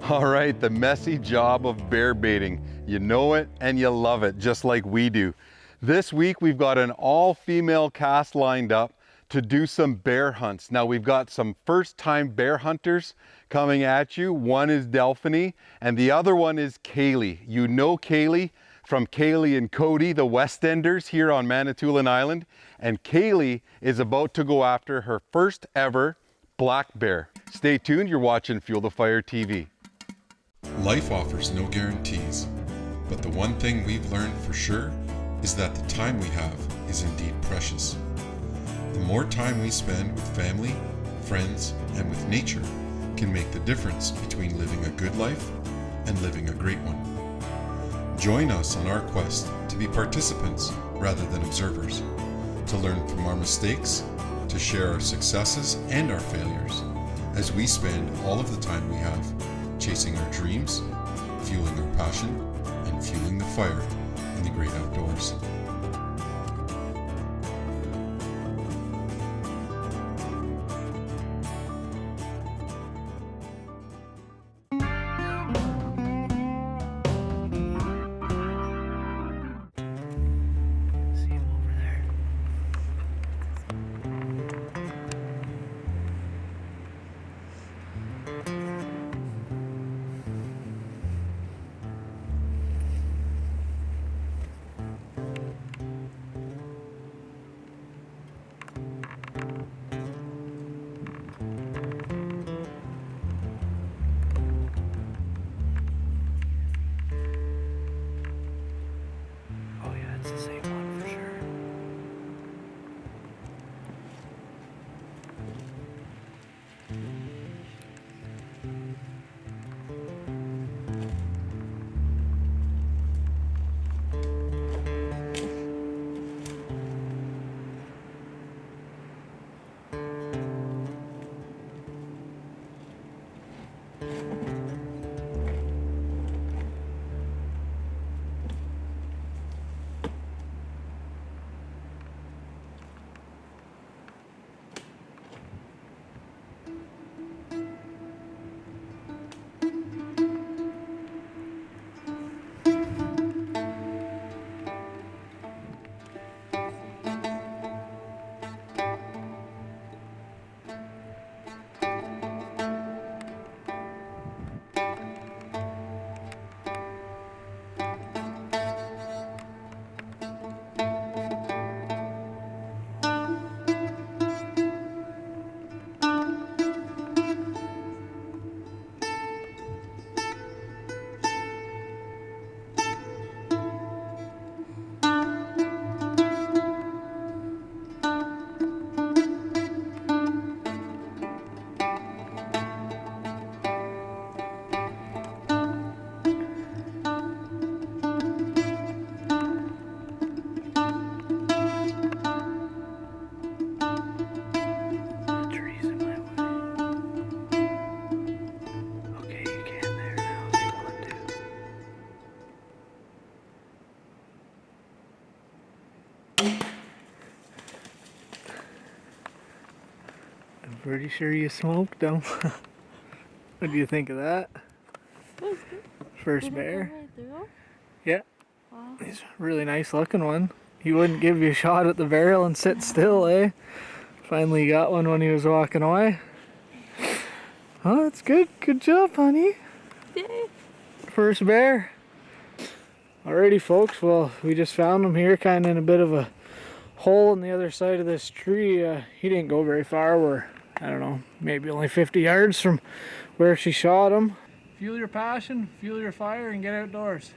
All right, the messy job of bear baiting. You know it and you love it, just like we do. This week we've got an all-female cast lined up to do some bear hunts. Now we've got some first-time bear hunters coming at you. One is Delphine and the other one is Kaylee. You know Kaylee from Kaylee and Cody, the West Enders here on Manitoulin Island. And Kaylee is about to go after her first ever black bear. Stay tuned, you're watching Fuel the Fire TV. Life offers no guarantees, but the one thing we've learned for sure is that the time we have is indeed precious. The more time we spend with family, friends, and with nature can make the difference between living a good life and living a great one. Join us on our quest to be participants rather than observers, to learn from our mistakes, to share our successes and our failures, as we spend all of the time we have chasing our dreams, fueling our passion, and fueling the fire in the great outdoors. Pretty sure you smoked them. What do you think of that? That was good. First bear. Right through? Yeah. Wow. He's a really nice looking one. He wouldn't give you a shot at the barrel and sit still, eh? Finally got one when he was walking away. Oh, that's good. Good job, honey. Yay. First bear. Alrighty, folks. Well, we just found him here kind of in a bit of a hole on the other side of this tree. He didn't go very far. We're, I don't know, maybe only 50 yards from where she shot him. Fuel your passion, fuel your fire, and get outdoors.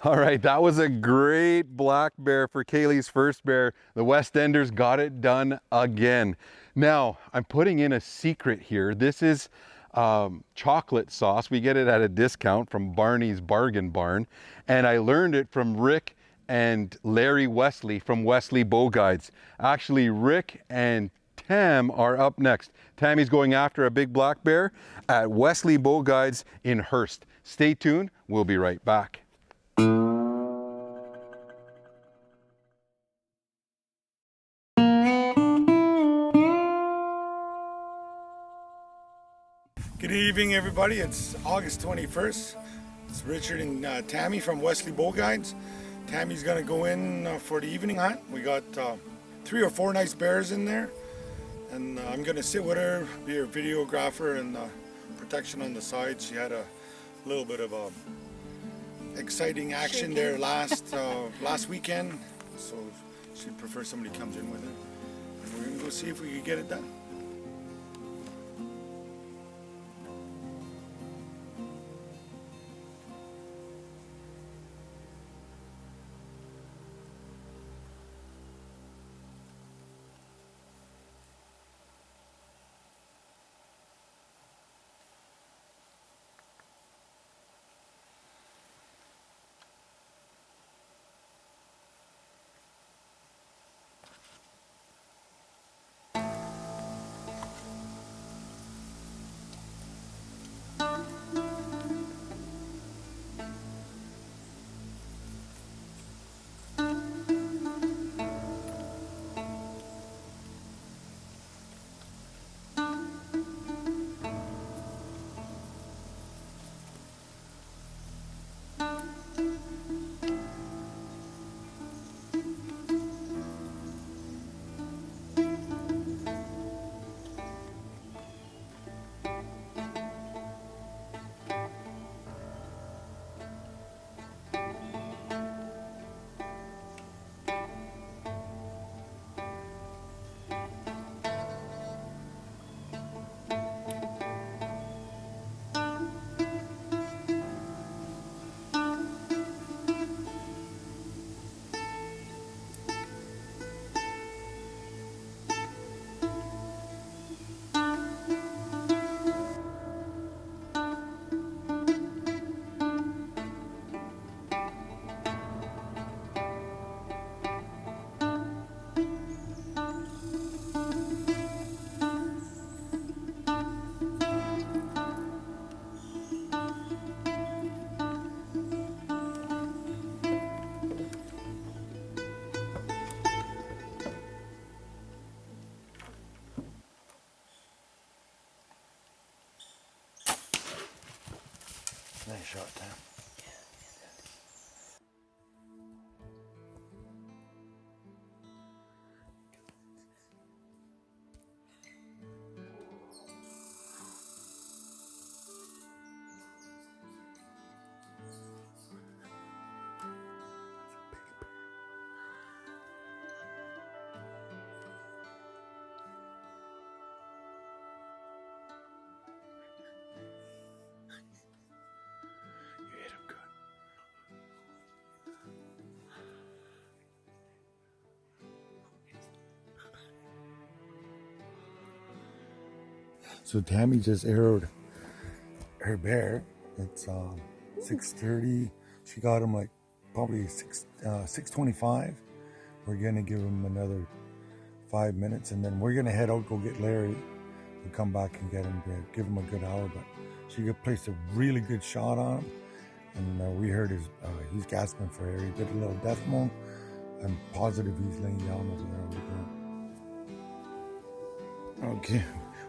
All right, that was a great black bear for Kaylee's first bear. The West Enders got it done again. Now, I'm putting in a secret here. This is chocolate sauce. We get it at a discount from Barney's Bargain Barn. And I learned it from Rick and Larry Wesley from Wesley Bow Guides. Actually, Rick and Tam are up next. Tammy's going after a big black bear at Wesley Bow Guides in Hearst. Stay tuned, we'll be right back. evening, everybody. It's August 21st. It's Richard and Tammy from Wesley Bow Guides. Tammy's gonna go in for the evening hunt. We got 3 or 4 nice bears in there, and I'm gonna sit with her, be her videographer and protection on the side. She had a little bit of exciting action there last weekend, so she'd prefer somebody comes in with her. And we're gonna go see if we can get it done. Nice shot, Tam. You hit him good. So Tammy just arrowed her bear. It's 6:30. She got him like probably 6:25. We're gonna give him another 5 minutes, and then we're gonna head out, go get Larry. We'll come back and get him, give him a good hour. But she placed a really good shot on him, and we heard he's gasping for air. He did a little death moan. I'm positive he's laying down over there on the ground. Okay,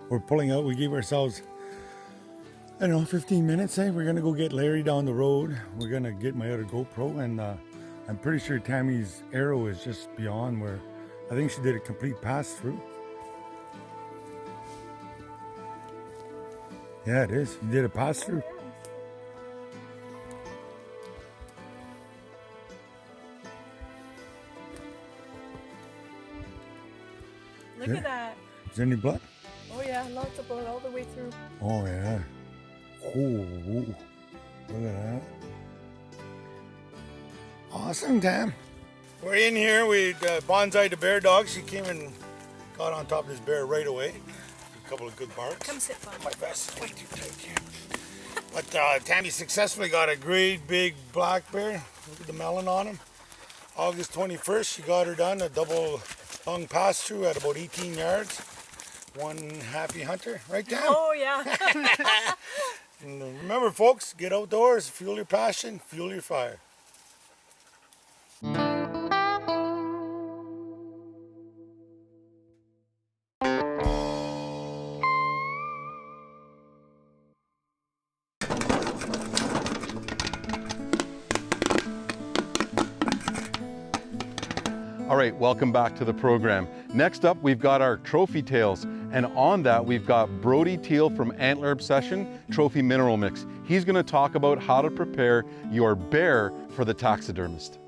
we're pulling out. We gave ourselves, I don't know, 15 minutes. We're gonna go get Larry down the road. We're gonna get my other GoPro, and I'm pretty sure Tammy's arrow is just beyond where. I think she did a complete pass through. Yeah, it is. You did a pass through. Look at that. Is there any blood? Oh yeah, lots of blood all the way through. Oh yeah. Oh, look at that. Awesome, Tam. We're in here. We bonsai'd the bear dog. She came and got on top of this bear right away. A couple of good barks. Come sit, Bun. My vest is way too tight here. But Tammy successfully got a great big black bear. Look at the melon on him. August 21st, she got her done. A double lung pass through at about 18 yards. One happy hunter, right, Tam? Oh yeah. And remember, folks, get outdoors, fuel your passion, fuel your fire. right, welcome back to the program. Next up, we've got our trophy tails, and on that, we've got Brody Teal from Antler Obsession Trophy Mineral Mix. He's gonna talk about how to prepare your bear for the taxidermist.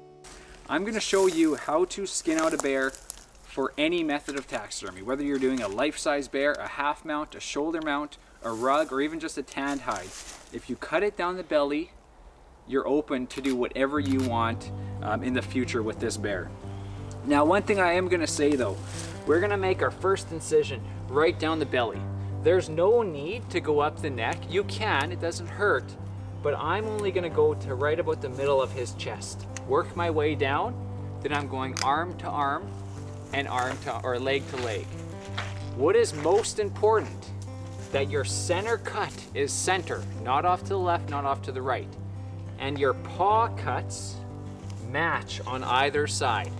I'm gonna show you how to skin out a bear for any method of taxidermy, whether you're doing a life-size bear, a half mount, a shoulder mount, a rug, or even just a tanned hide. If you cut it down the belly, you're open to do whatever you want in the future with this bear. Now, one thing I am gonna say though, we're gonna make our first incision right down the belly. There's no need to go up the neck. You can, it doesn't hurt, but I'm only gonna go to right about the middle of his chest. Work my way down, then I'm going arm to arm and or leg to leg. What is most important, that your center cut is center, not off to the left, not off to the right. And your paw cuts match on either side.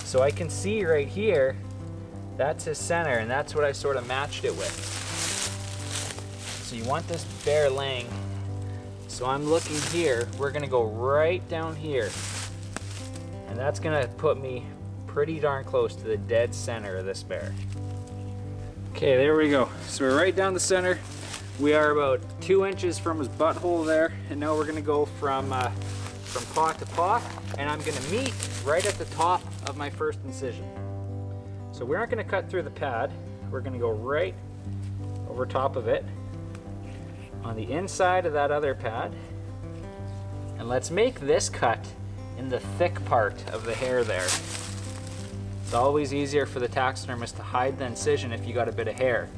So I can see right here, that's his center, and that's what I sort of matched it with. So you want this bear laying. So I'm looking here, we're gonna go right down here. And that's gonna put me pretty darn close to the dead center of this bear. Okay, there we go. So we're right down the center. We are about 2 inches from his butthole there, and now we're gonna go from paw to paw, and I'm gonna meet right at the top of my first incision. So we aren't gonna cut through the pad. We're gonna go right over top of it, on the inside of that other pad, and let's make this cut in the thick part of the hair there. It's always easier for the taxidermist to hide the incision if you got a bit of hair.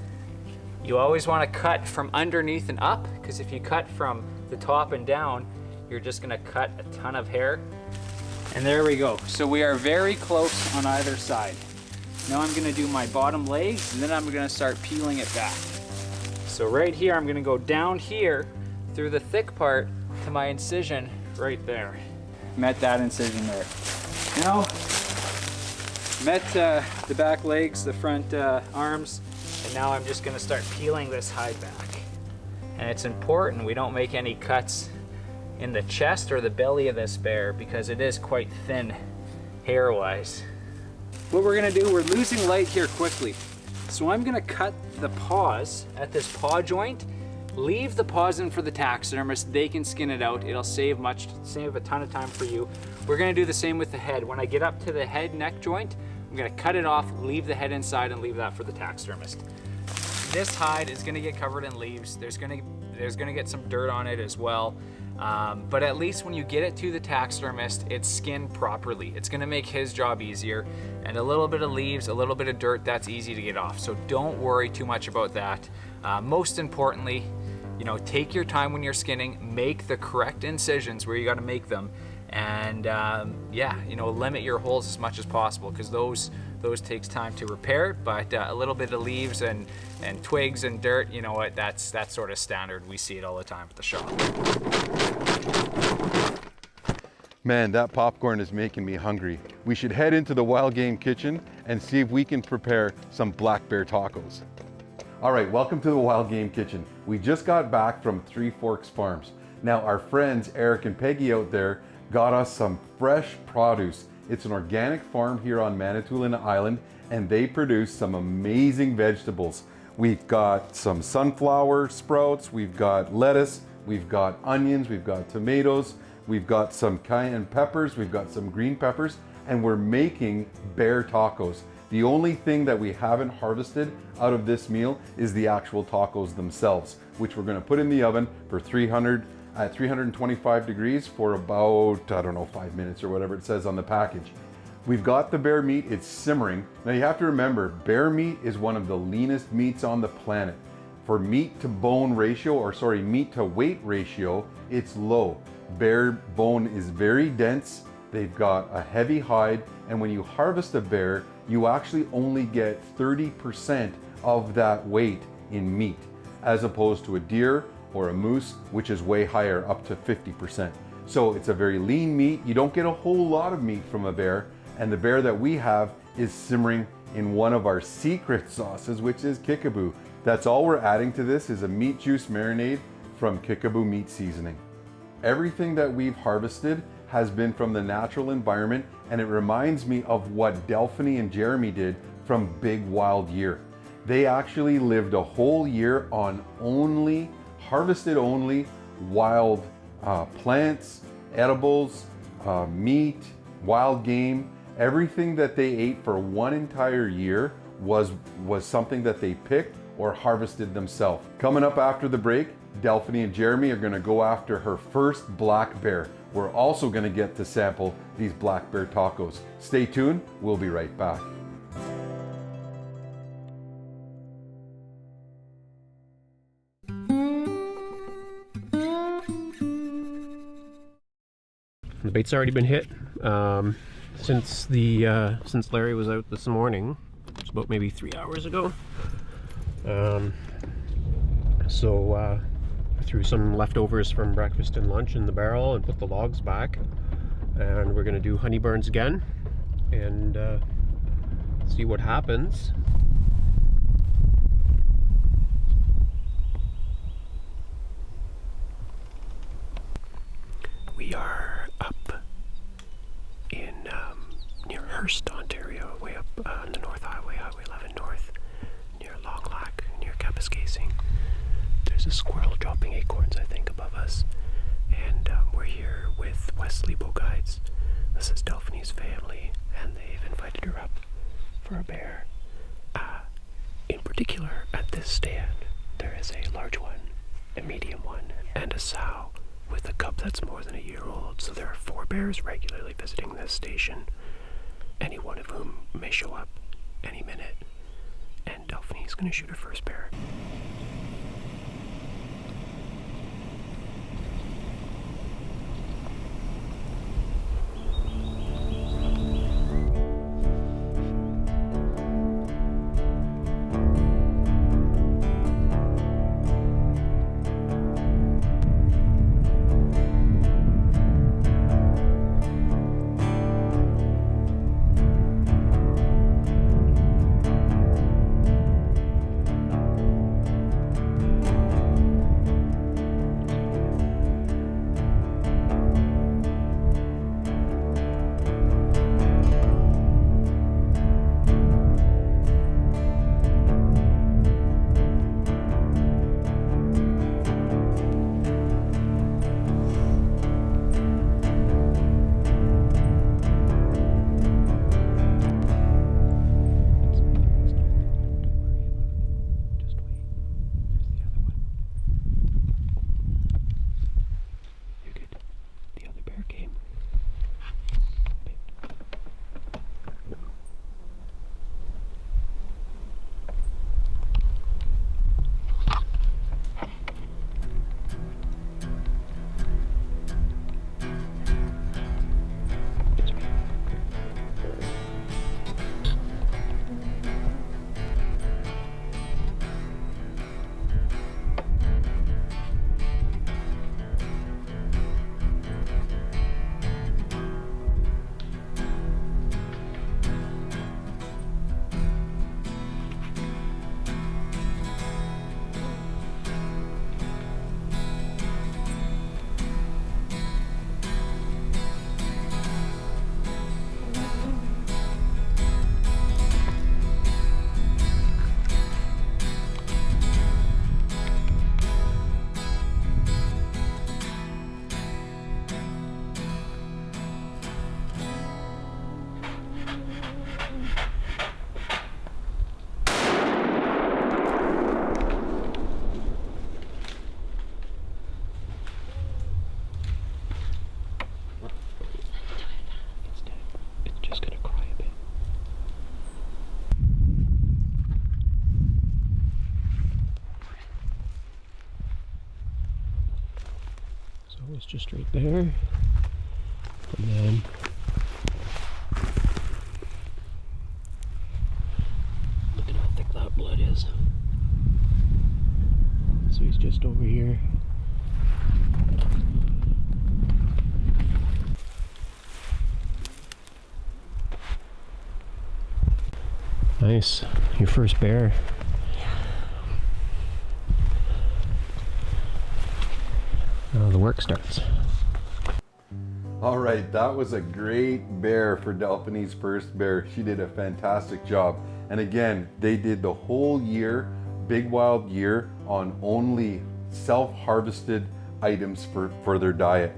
You always want to cut from underneath and up, because if you cut from the top and down, you're just going to cut a ton of hair. And there we go. So we are very close on either side. Now I'm going to do my bottom legs, and then I'm going to start peeling it back. So right here, I'm going to go down here through the thick part to my incision right there. Met that incision there. Now, met the back legs, the front arms, and now I'm just gonna start peeling this hide back. And it's important we don't make any cuts in the chest or the belly of this bear, because it is quite thin hair-wise. What we're gonna do, we're losing light here quickly. So I'm gonna cut the paws at this paw joint, leave the paws in for the taxidermist. They can skin it out. It'll save a ton of time for you. We're gonna do the same with the head. When I get up to the head neck joint, I'm gonna cut it off, leave the head inside, and leave that for the taxidermist. This hide is gonna get covered in leaves. There's gonna get some dirt on it as well. But at least when you get it to the taxidermist, it's skinned properly. It's gonna make his job easier. And a little bit of leaves, a little bit of dirt, that's easy to get off. So don't worry too much about that. Most importantly, take your time when you're skinning, make the correct incisions where you gotta make them. And limit your holes as much as possible, because those takes time to repair. But a little bit of leaves and twigs and dirt, you know what, that's sort of standard. We see it all the time at the shop. Man, that popcorn is making me hungry. We should head into the Wild Game Kitchen and see if we can prepare some black bear tacos. All right, welcome to the Wild Game Kitchen. We just got back from Three Forks Farms. Now our friends Eric and Peggy out there got us some fresh produce. It's an organic farm here on Manitoulin Island, and they produce some amazing vegetables. We've got some sunflower sprouts, we've got lettuce, we've got onions, we've got tomatoes, we've got some cayenne peppers, we've got some green peppers, and we're making bear tacos. The only thing that we haven't harvested out of this meal is the actual tacos themselves, which we're gonna put in the oven for 325 degrees for about, 5 minutes or whatever it says on the package. We've got the bear meat, it's simmering. Now you have to remember, bear meat is one of the leanest meats on the planet. For meat to bone ratio, meat to weight ratio, it's low. Bear bone is very dense, they've got a heavy hide, and when you harvest a bear, you actually only get 30% of that weight in meat, as opposed to a deer or a moose, which is way higher, up to 50%. So it's a very lean meat. You don't get a whole lot of meat from a bear, and the bear that we have is simmering in one of our secret sauces, which is Kickaboo. That's all we're adding to this, is a meat juice marinade from Kickaboo Meat Seasoning. Everything that we've harvested has been from the natural environment, and it reminds me of what Delphine and Jeremy did from Big Wild Year. They actually lived a whole year on harvested only wild plants, edibles, meat, wild game. Everything that they ate for one entire year was something that they picked or harvested themselves. Coming up after the break, Delphine and Jeremy are gonna go after her first black bear. We're also gonna get to sample these black bear tacos. Stay tuned, we'll be right back. The bait's already been hit since Larry was out this morning. It's about maybe 3 hours ago. So I threw some leftovers from breakfast and lunch in the barrel and put the logs back. And we're gonna do honey burns again and see what happens. We are up in near Hearst, Ontario, way up on the North Highway, Highway 11 North, near Long Lac, near Kapuskasing. There's a squirrel dropping acorns, I think, above us. And we're here with Wesley Bow Guides. This is Delphine's family, and they've invited her up for a bear. In particular, at this stand, there is a large one, a medium one, and a sow with a cub that's more than a year old. So there are 4 bears regularly visiting this station, any one of whom may show up any minute. And Delphine's gonna shoot her first bear. It's just right there, and then look at how thick that blood is. So he's just over here. Nice, your first bear. Now the work starts. All right, that was a great bear for Delphine's first bear. She did a fantastic job. And again, they did the whole year, big wild year, on only self-harvested items for their diet.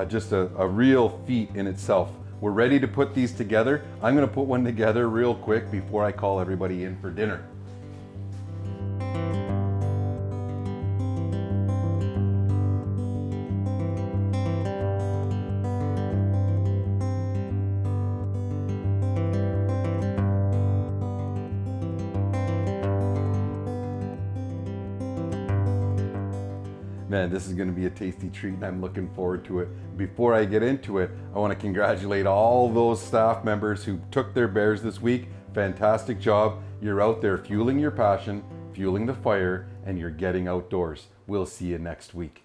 Just a real feat in itself. We're ready to put these together. I'm gonna put one together real quick before I call everybody in for dinner. Man, this is going to be a tasty treat and I'm looking forward to it. Before I get into it, I want to congratulate all those staff members who took their bears this week. Fantastic job. You're out there fueling your passion, fueling the fire, and you're getting outdoors. We'll see you next week.